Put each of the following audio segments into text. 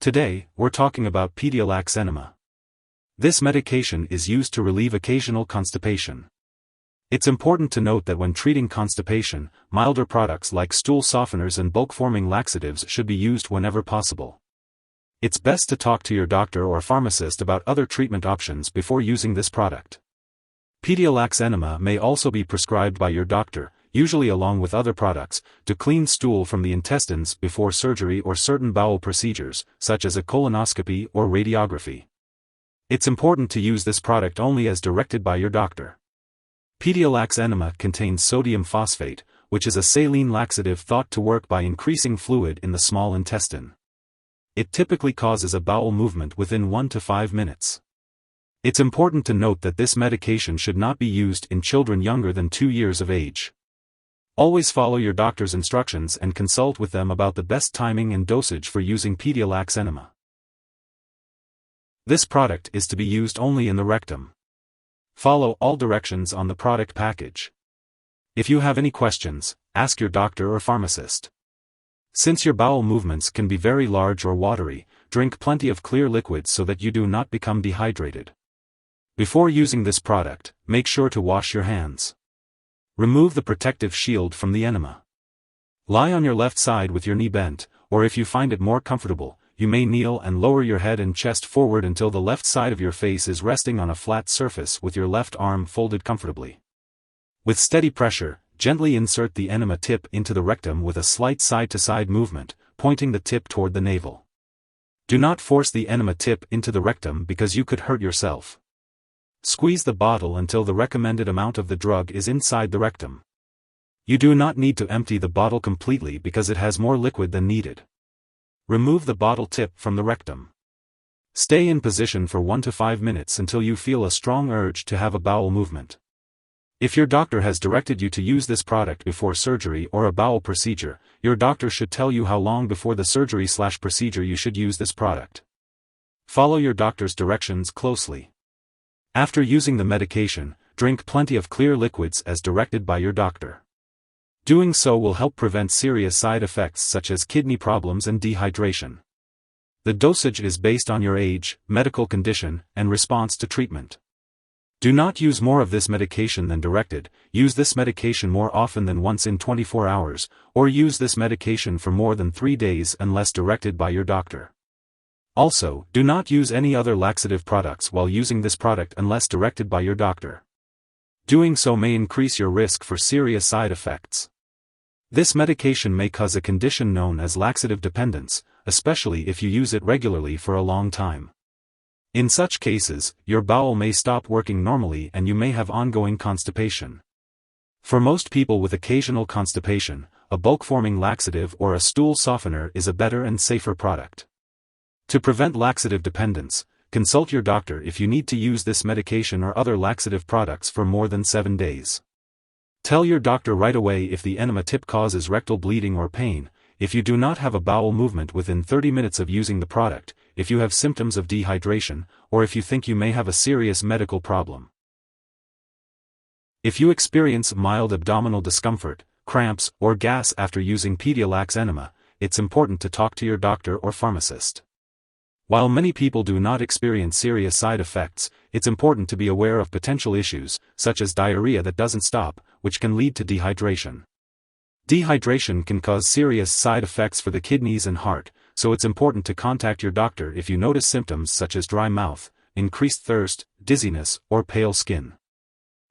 Today, we're talking about Pedia-Lax Enema. This medication is used to relieve occasional constipation. It's important to note that when treating constipation, milder products like stool softeners and bulk-forming laxatives should be used whenever possible. It's best to talk to your doctor or pharmacist about other treatment options before using this product. Pedia-Lax Enema may also be prescribed by your doctor, usually along with other products, to clean stool from the intestines before surgery or certain bowel procedures, such as a colonoscopy or radiography. It's important to use this product only as directed by your doctor. Pedia-Lax Enema contains sodium phosphate, which is a saline laxative thought to work by increasing fluid in the small intestine. It typically causes a bowel movement within 1 to 5 minutes. It's important to note that this medication should not be used in children younger than 2 years of age. Always follow your doctor's instructions and consult with them about the best timing and dosage for using Pedia-Lax Enema. This product is to be used only in the rectum. Follow all directions on the product package. If you have any questions, ask your doctor or pharmacist. Since your bowel movements can be very large or watery, drink plenty of clear liquids so that you do not become dehydrated. Before using this product, make sure to wash your hands. Remove the protective shield from the enema. Lie on your left side with your knee bent, or if you find it more comfortable, you may kneel and lower your head and chest forward until the left side of your face is resting on a flat surface with your left arm folded comfortably. With steady pressure, gently insert the enema tip into the rectum with a slight side-to-side movement, pointing the tip toward the navel. Do not force the enema tip into the rectum because you could hurt yourself. Squeeze the bottle until the recommended amount of the drug is inside the rectum. You do not need to empty the bottle completely because it has more liquid than needed. Remove the bottle tip from the rectum. Stay in position for 1 to 5 minutes until you feel a strong urge to have a bowel movement. If your doctor has directed you to use this product before surgery or a bowel procedure, your doctor should tell you how long before the surgery/procedure you should use this product. Follow your doctor's directions closely. After using the medication, drink plenty of clear liquids as directed by your doctor. Doing so will help prevent serious side effects such as kidney problems and dehydration. The dosage is based on your age, medical condition, and response to treatment. Do not use more of this medication than directed. Use this medication more often than once in 24 hours, or use this medication for more than 3 days unless directed by your doctor. Also, do not use any other laxative products while using this product unless directed by your doctor. Doing so may increase your risk for serious side effects. This medication may cause a condition known as laxative dependence, especially if you use it regularly for a long time. In such cases, your bowel may stop working normally and you may have ongoing constipation. For most people with occasional constipation, a bulk-forming laxative or a stool softener is a better and safer product. To prevent laxative dependence, consult your doctor if you need to use this medication or other laxative products for more than 7 days. Tell your doctor right away if the enema tip causes rectal bleeding or pain, if you do not have a bowel movement within 30 minutes of using the product, if you have symptoms of dehydration, or if you think you may have a serious medical problem. If you experience mild abdominal discomfort, cramps, or gas after using Pedia-Lax Enema, it's important to talk to your doctor or pharmacist. While many people do not experience serious side effects, it's important to be aware of potential issues, such as diarrhea that doesn't stop, which can lead to dehydration. Dehydration can cause serious side effects for the kidneys and heart, so it's important to contact your doctor if you notice symptoms such as dry mouth, increased thirst, dizziness, or pale skin.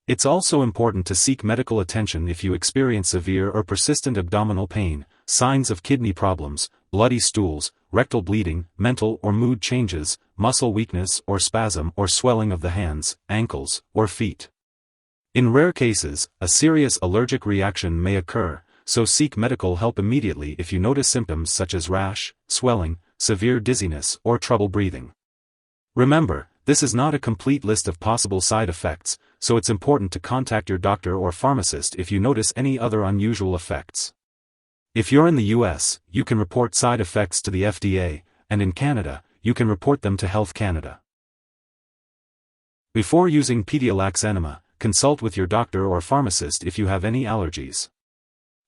It's also important to seek medical attention if you experience severe or persistent abdominal pain, signs of kidney problems, bloody stools, rectal bleeding, mental or mood changes, muscle weakness or spasm or swelling of the hands, ankles, or feet. In rare cases, a serious allergic reaction may occur, so seek medical help immediately if you notice symptoms such as rash, swelling, severe dizziness, or trouble breathing. Remember, this is not a complete list of possible side effects, so it's important to contact your doctor or pharmacist if you notice any other unusual effects. If you're in the US, you can report side effects to the FDA, and in Canada, you can report them to Health Canada. Before using Pedia-Lax Enema, consult with your doctor or pharmacist if you have any allergies.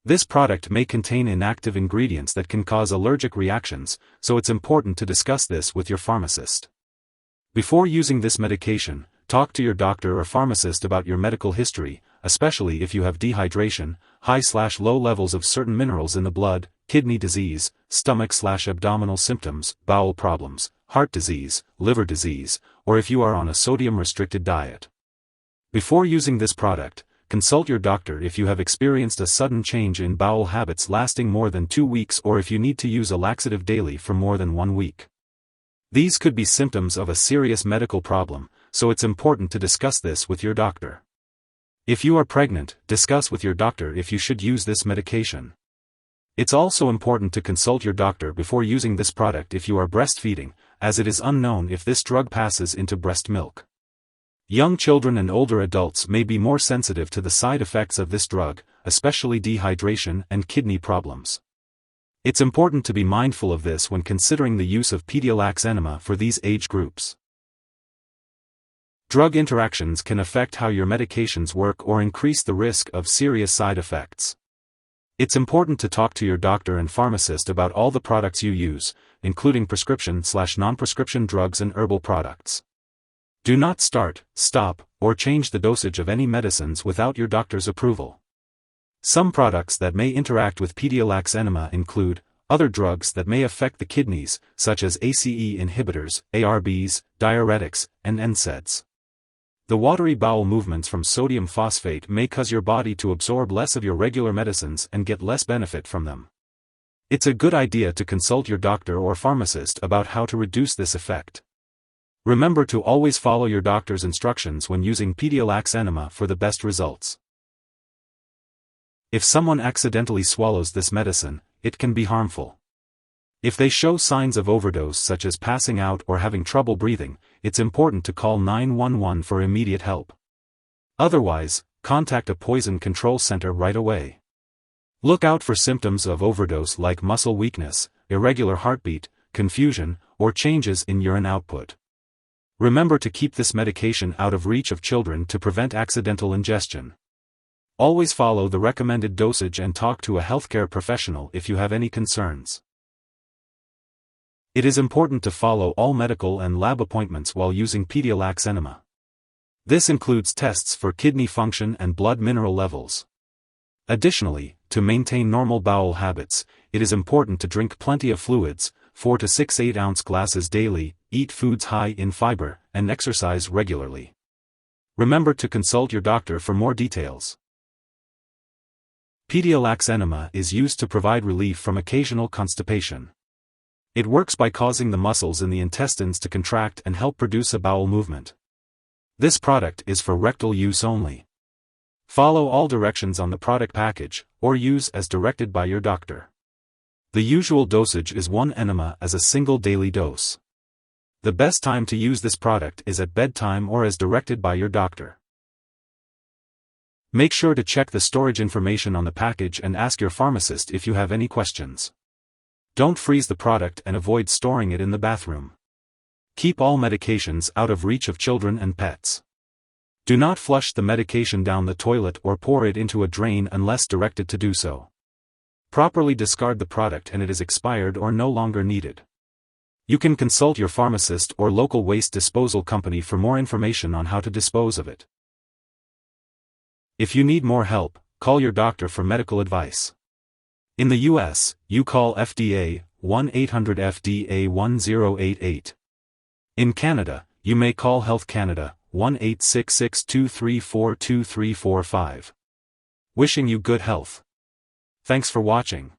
This product may contain inactive ingredients that can cause allergic reactions, so it's important to discuss this with your pharmacist. Before using this medication, talk to your doctor or pharmacist about your medical history, especially if you have dehydration, high/low levels of certain minerals in the blood, kidney disease, stomach/abdominal symptoms, bowel problems, heart disease, liver disease, or if you are on a sodium-restricted diet. Before using this product, consult your doctor if you have experienced a sudden change in bowel habits lasting more than 2 weeks or if you need to use a laxative daily for more than 1 week. These could be symptoms of a serious medical problem, so it's important to discuss this with your doctor. If you are pregnant, discuss with your doctor if you should use this medication. It's also important to consult your doctor before using this product if you are breastfeeding, as it is unknown if this drug passes into breast milk. Young children and older adults may be more sensitive to the side effects of this drug, especially dehydration and kidney problems. It's important to be mindful of this when considering the use of Pedia-Lax Enema for these age groups. Drug interactions can affect how your medications work or increase the risk of serious side effects. It's important to talk to your doctor and pharmacist about all the products you use, including prescription/non-prescription drugs and herbal products. Do not start, stop, or change the dosage of any medicines without your doctor's approval. Some products that may interact with Pedia-Lax Enema include other drugs that may affect the kidneys, such as ACE inhibitors, ARBs, diuretics, and NSAIDs. The watery bowel movements from sodium phosphate may cause your body to absorb less of your regular medicines and get less benefit from them. It's a good idea to consult your doctor or pharmacist about how to reduce this effect. Remember to always follow your doctor's instructions when using Pedia-Lax Enema for the best results. If someone accidentally swallows this medicine, it can be harmful. If they show signs of overdose such as passing out or having trouble breathing, it's important to call 911 for immediate help. Otherwise, contact a poison control center right away. Look out for symptoms of overdose like muscle weakness, irregular heartbeat, confusion, or changes in urine output. Remember to keep this medication out of reach of children to prevent accidental ingestion. Always follow the recommended dosage and talk to a healthcare professional if you have any concerns. It is important to follow all medical and lab appointments while using Pedia-Lax Enema. This includes tests for kidney function and blood mineral levels. Additionally, to maintain normal bowel habits, it is important to drink plenty of fluids, 4 to 6 8-ounce glasses daily, eat foods high in fiber, and exercise regularly. Remember to consult your doctor for more details. Pedia-Lax Enema is used to provide relief from occasional constipation. It works by causing the muscles in the intestines to contract and help produce a bowel movement. This product is for rectal use only. Follow all directions on the product package, or use as directed by your doctor. The usual dosage is 1 enema as a single daily dose. The best time to use this product is at bedtime or as directed by your doctor. Make sure to check the storage information on the package and ask your pharmacist if you have any questions. Don't freeze the product and avoid storing it in the bathroom. Keep all medications out of reach of children and pets. Do not flush the medication down the toilet or pour it into a drain unless directed to do so. Properly discard the product and it is expired or no longer needed. You can consult your pharmacist or local waste disposal company for more information on how to dispose of it. If you need more help, call your doctor for medical advice. In the US, you call FDA, 1-800-FDA-1088. In Canada, you may call Health Canada, 1-866-234-2345. Wishing you good health. Thanks for watching.